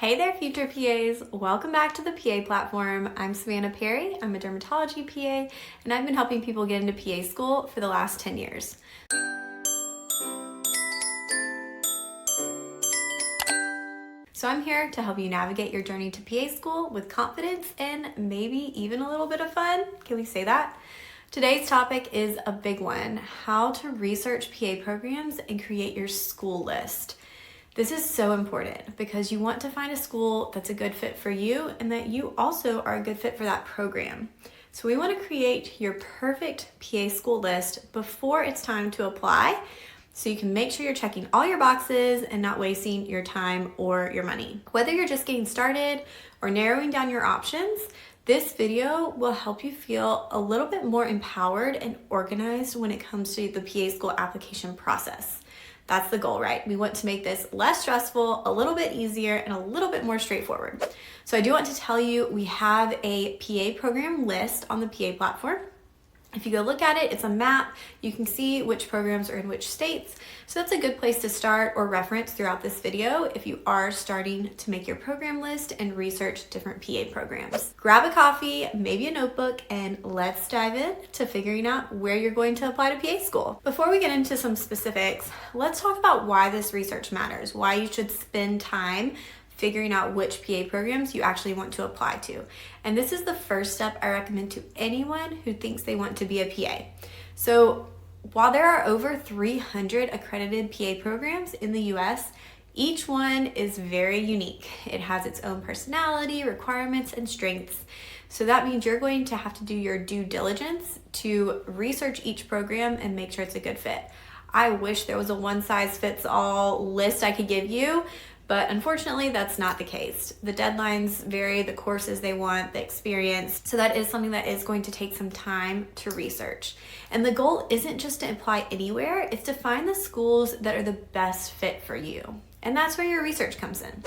Hey there, future PAs. Welcome back to the PA platform. I'm Savanna Perry. I'm a dermatology PA, and I've been helping people get into PA school for the last 10 years. So I'm here to help you navigate your journey to PA school with confidence and maybe even a little bit of fun. Can we say that? Today's topic is a big one: how to research PA programs and create your school list. This is so important because you want to find a school that's a good fit for you and that you also are a good fit for that program. So we want to create your perfect PA school list before it's time to apply, so you can make sure you're checking all your boxes and not wasting your time or your money. Whether you're just getting started or narrowing down your options, this video will help you feel a little bit more empowered and organized when it comes to the PA school application process. That's the goal, right? We want to make this less stressful, a little bit easier, and a little bit more straightforward. So I do want to tell you, we have a PA program list on the PA platform. If you go look at it, it's a map. You can see which programs are in which states. So that's a good place to start or reference throughout this video if you are starting to make your program list and research different PA programs. Grab a coffee, maybe a notebook, and let's dive in to figuring out where you're going to apply to PA school. Before we get into some specifics, let's talk about why this research matters, why you should spend time figuring out which PA programs you actually want to apply to. And this is the first step I recommend to anyone who thinks they want to be a PA. So while there are over 300 accredited PA programs in the US, each one is very unique. It has its own personality, requirements, and strengths. So that means you're going to have to do your due diligence to research each program and make sure it's a good fit. I wish there was a one-size-fits-all list I could give you, but unfortunately, that's not the case. The deadlines vary, the courses they want, the experience. So that is something that is going to take some time to research. And the goal isn't just to apply anywhere, it's to find the schools that are the best fit for you. And that's where your research comes in.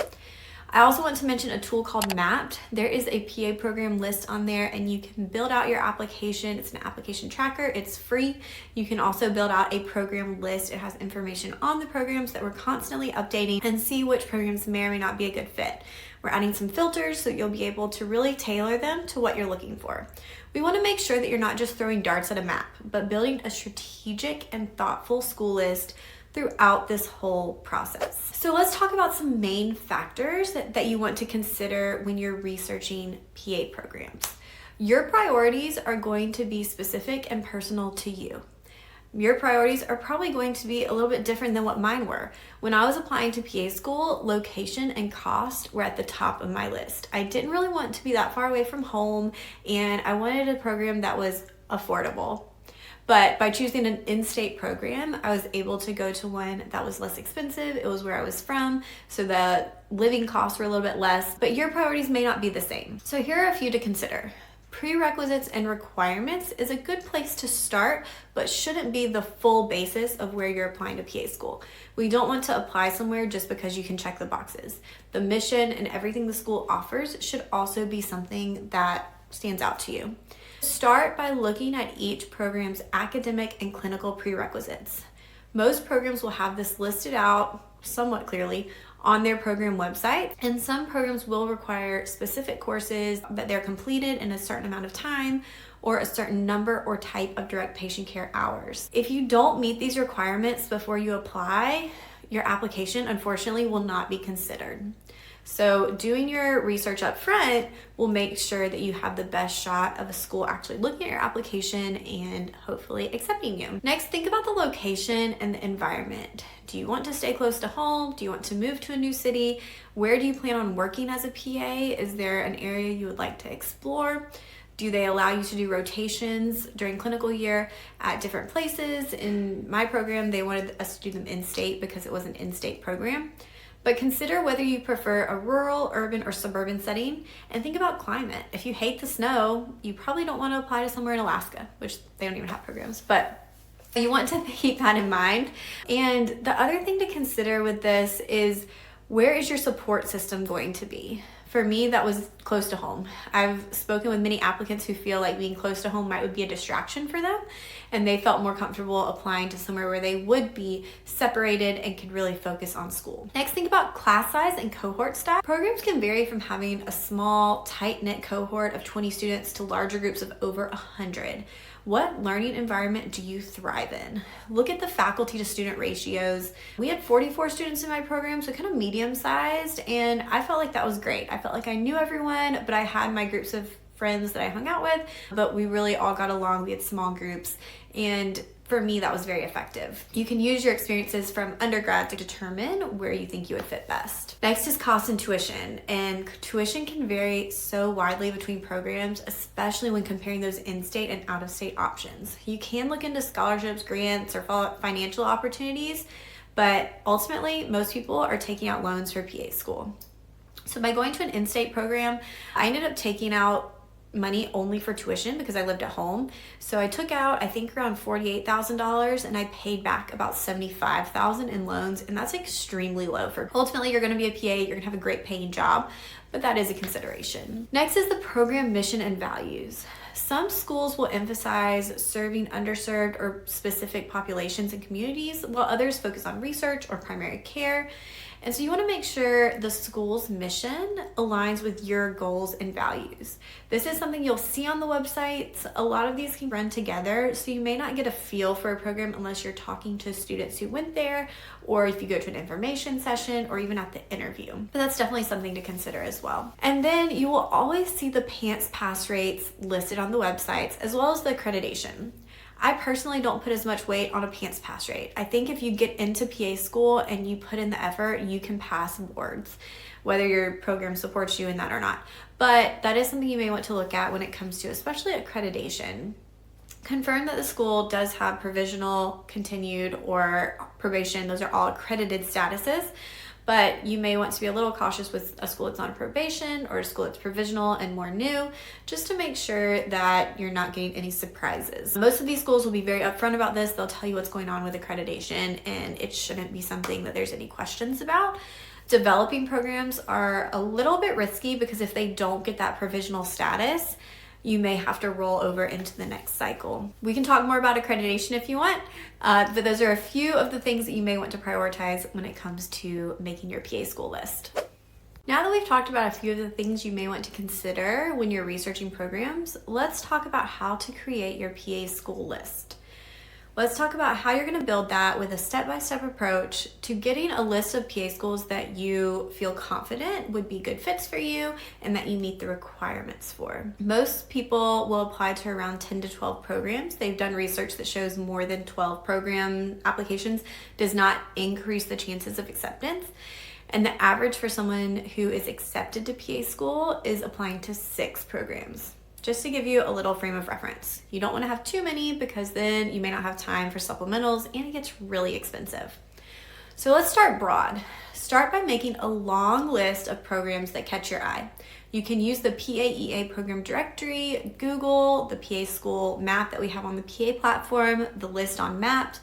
I also want to mention a tool called Mapped. There is a PA program list on there and you can build out your application. It's an application tracker, it's free. You can also build out a program list. It has information on the programs that we're constantly updating and see which programs may or may not be a good fit. We're adding some filters so you'll be able to really tailor them to what you're looking for. We want to make sure that you're not just throwing darts at a map, but building a strategic and thoughtful school list throughout this whole process. So let's talk about some main factors that you want to consider when you're researching PA programs. Your priorities are going to be specific and personal to you. Your priorities are probably going to be a little bit different than what mine were. When I was applying to PA school, location and cost were at the top of my list. I didn't really want to be that far away from home, and I wanted a program that was affordable. But by choosing an in-state program, I was able to go to one that was less expensive. It was where I was from, so the living costs were a little bit less, but your priorities may not be the same. So here are a few to consider. Prerequisites and requirements is a good place to start, but shouldn't be the full basis of where you're applying to PA school. We don't want to apply somewhere just because you can check the boxes. The mission and everything the school offers should also be something that stands out to you. Start by looking at each program's academic and clinical prerequisites. Most programs will have this listed out somewhat clearly on their program website, and some programs will require specific courses that they're completed in a certain amount of time or a certain number or type of direct patient care hours. If you don't meet these requirements before you apply, your application unfortunately will not be considered. So doing your research up front will make sure that you have the best shot of a school actually looking at your application and hopefully accepting you. Next, think about the location and the environment. Do you want to stay close to home? Do you want to move to a new city? Where do you plan on working as a PA? Is there an area you would like to explore? Do they allow you to do rotations during clinical year at different places? In my program, they wanted us to do them in-state because it was an in-state program. But consider whether you prefer a rural, urban, or suburban setting, and think about climate. If you hate the snow, you probably don't want to apply to somewhere in Alaska, which they don't even have programs, but you want to keep that in mind. And the other thing to consider with this is, where is your support system going to be? For me, that was close to home. I've spoken with many applicants who feel like being close to home might be a distraction for them, and they felt more comfortable applying to somewhere where they would be separated and could really focus on school. Next, think about class size and cohort style. Programs can vary from having a small, tight-knit cohort of 20 students to larger groups of over 100. What learning environment do you thrive in? Look at the faculty to student ratios. We had 44 students in my program, so kind of medium sized, and I felt like that was great. I felt like I knew everyone, but I had my groups of friends that I hung out with, but we really all got along. We had small groups, and for me, that was very effective. You can use your experiences from undergrad to determine where you think you would fit best. Next is cost and tuition. And tuition can vary so widely between programs, especially when comparing those in-state and out-of-state options. You can look into scholarships, grants, or financial opportunities, but ultimately, most people are taking out loans for PA school. So by going to an in-state program, I ended up taking out money only for tuition because I lived at home. So I took out, I think, around $48,000, and I paid back about $75,000 in loans, and that's extremely low. For ultimately, you're going to be a PA, you're going to have a great paying job, but that is a consideration. Next is the program mission and values. Some schools will emphasize serving underserved or specific populations and communities, while others focus on research or primary care. And so you want to make sure the school's mission aligns with your goals and values. This is something you'll see on the websites. A lot of these can run together, so you may not get a feel for a program unless you're talking to students who went there, or if you go to an information session, or even at the interview. But that's definitely something to consider as well. And then you will always see the PANCE pass rates listed on the websites, as well as the accreditation. I personally don't put as much weight on a PANCE pass rate. I think if you get into PA school and you put in the effort, you can pass boards, whether your program supports you in that or not. But that is something you may want to look at when it comes to especially accreditation. Confirm that the school does have provisional, continued, or probation. Those are all accredited statuses. But you may want to be a little cautious with a school that's on probation or a school that's provisional and more new, just to make sure that you're not getting any surprises. Most of these schools will be very upfront about this. They'll tell you what's going on with accreditation, and it shouldn't be something that there's any questions about. Developing programs are a little bit risky because if they don't get that provisional status, you may have to roll over into the next cycle. We can talk more about accreditation if you want, but those are a few of the things that you may want to prioritize when it comes to making your PA school list. Now that we've talked about a few of the things you may want to consider when you're researching programs, let's talk about how to create your PA school list. Let's talk about how you're going to build that with a step-by-step approach to getting a list of PA schools that you feel confident would be good fits for you and that you meet the requirements for. Most people will apply to around 10 to 12 programs. They've done research that shows more than 12 program applications does not increase the chances of acceptance. And the average for someone who is accepted to PA school is applying to 6 programs. Just to give you a little frame of reference. You don't want to have too many because then you may not have time for supplementals and it gets really expensive. So let's start broad. Start by making a long list of programs that catch your eye. You can use the PAEA program directory, Google, the PA school map that we have on the PA platform, the list on Mapped.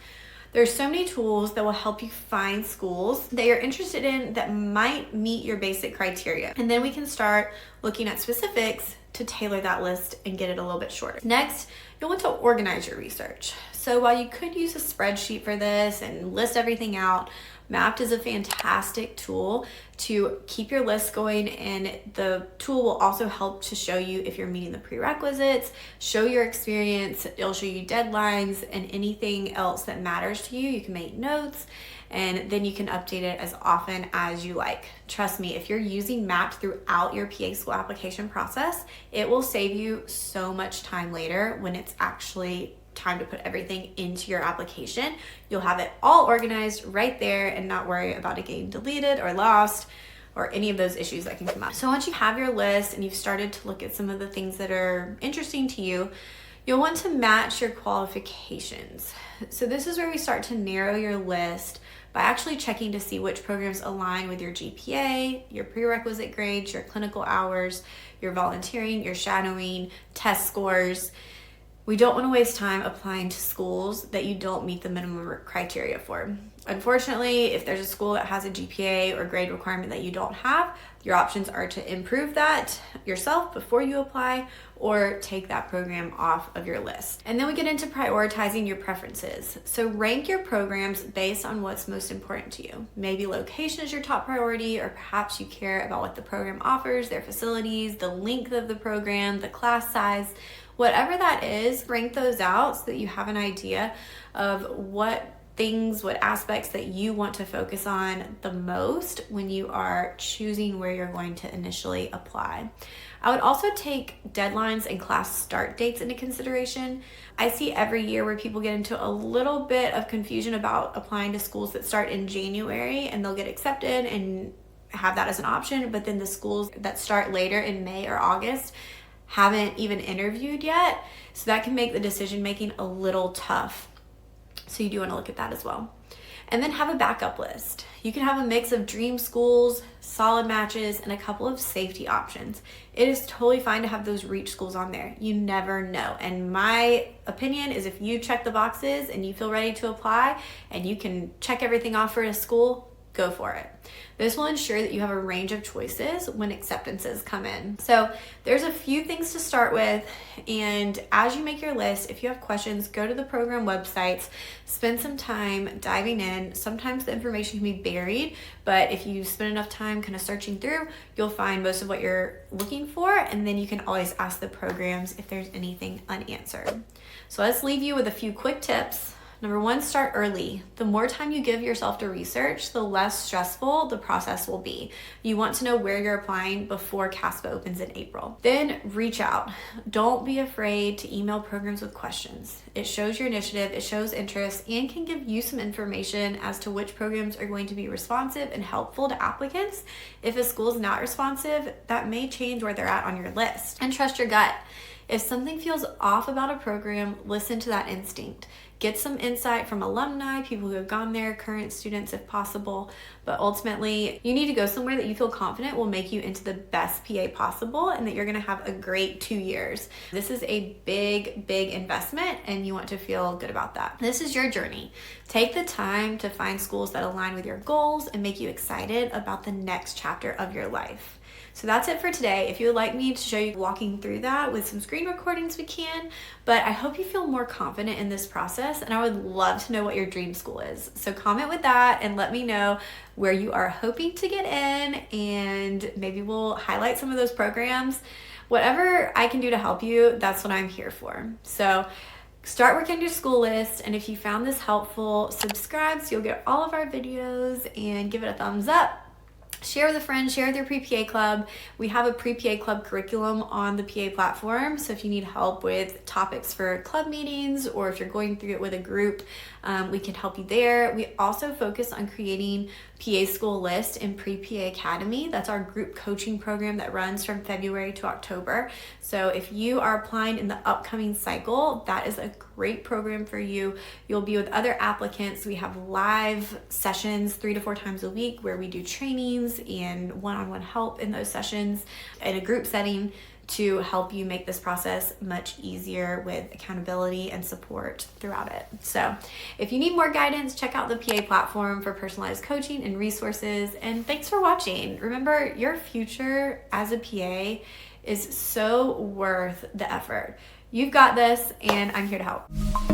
There's so many tools that will help you find schools that you're interested in that might meet your basic criteria. And then we can start looking at specifics to tailor that list and get it a little bit shorter. Next, you'll want to organize your research. So while you could use a spreadsheet for this and list everything out, Mapped is a fantastic tool to keep your list going, and the tool will also help to show you if you're meeting the prerequisites, show your experience, it'll show you deadlines and anything else that matters to you. You can make notes, and then you can update it as often as you like. Trust me, if you're using Mapped throughout your PA school application process, it will save you so much time later when it's actually time to put everything into your application. You'll have it all organized right there and not worry about it getting deleted or lost or any of those issues that can come up. So once you have your list and you've started to look at some of the things that are interesting to you, you'll want to match your qualifications. So this is where we start to narrow your list by actually checking to see which programs align with your GPA, your prerequisite grades, your clinical hours, your volunteering, your shadowing, test scores. We don't want to waste time applying to schools that you don't meet the minimum criteria for. Unfortunately, if there's a school that has a GPA or grade requirement that you don't have, your options are to improve that yourself before you apply or take that program off of your list. And then we get into prioritizing your preferences. So rank your programs based on what's most important to you. Maybe location is your top priority, or perhaps you care about what the program offers, their facilities, the length of the program, the class size. Whatever that is, rank those out so that you have an idea of what aspects that you want to focus on the most when you are choosing where you're going to initially apply. I would also take deadlines and class start dates into consideration. I see every year where people get into a little bit of confusion about applying to schools that start in January, and they'll get accepted and have that as an option, but then the schools that start later in May or August haven't even interviewed yet. So that can make the decision making a little tough. So you do want to look at that as well. And then have a backup list. You can have a mix of dream schools, solid matches, and a couple of safety options. It is totally fine to have those reach schools on there. You never know. And my opinion is if you check the boxes and you feel ready to apply and you can check everything off for a school, go for it. This will ensure that you have a range of choices when acceptances come in. So there's a few things to start with, and as you make your list, if you have questions, go to the program websites, spend some time diving in. Sometimes the information can be buried, but if you spend enough time kind of searching through, you'll find most of what you're looking for, and then you can always ask the programs if there's anything unanswered. So let's leave you with a few quick tips. Number one, start early. The more time you give yourself to research, the less stressful the process will be. You want to know where you're applying before CASPA opens in April. Then reach out. Don't be afraid to email programs with questions. It shows your initiative, it shows interest, and can give you some information as to which programs are going to be responsive and helpful to applicants. If a school is not responsive, that may change where they're at on your list. And trust your gut. If something feels off about a program, listen to that instinct. Get some insight from alumni, people who have gone there, current students if possible. But ultimately, you need to go somewhere that you feel confident will make you into the best PA possible and that you're going to have a great 2 years. This is a big, big investment, and you want to feel good about that. This is your journey. Take the time to find schools that align with your goals and make you excited about the next chapter of your life. So that's it for today. If you would like me to show you walking through that with some screen recordings, we can, but I hope you feel more confident in this process, and I would love to know what your dream school is. So comment with that and let me know where you are hoping to get in, and maybe we'll highlight some of those programs. Whatever I can do to help you, that's what I'm here for. So start working on your school list, and if you found this helpful, subscribe so you'll get all of our videos, and give it a thumbs up. Share with a friend, share with your pre-PA club. We have a pre-PA club curriculum on the PA platform, so if you need help with topics for club meetings or if you're going through it with a group, we can help you there. We also focus on creating PA school list in Pre-PA Academy. That's our group coaching program that runs from February to October. So if you are applying in the upcoming cycle, that is a great program for you. You'll be with other applicants. We have live sessions 3 to 4 times a week where we do trainings and one-on-one help in those sessions in a group setting to help you make this process much easier with accountability and support throughout it. So if you need more guidance, check out the PA platform for personalized coaching and resources. And thanks for watching. Remember, your future as a PA is so worth the effort. You've got this, and I'm here to help.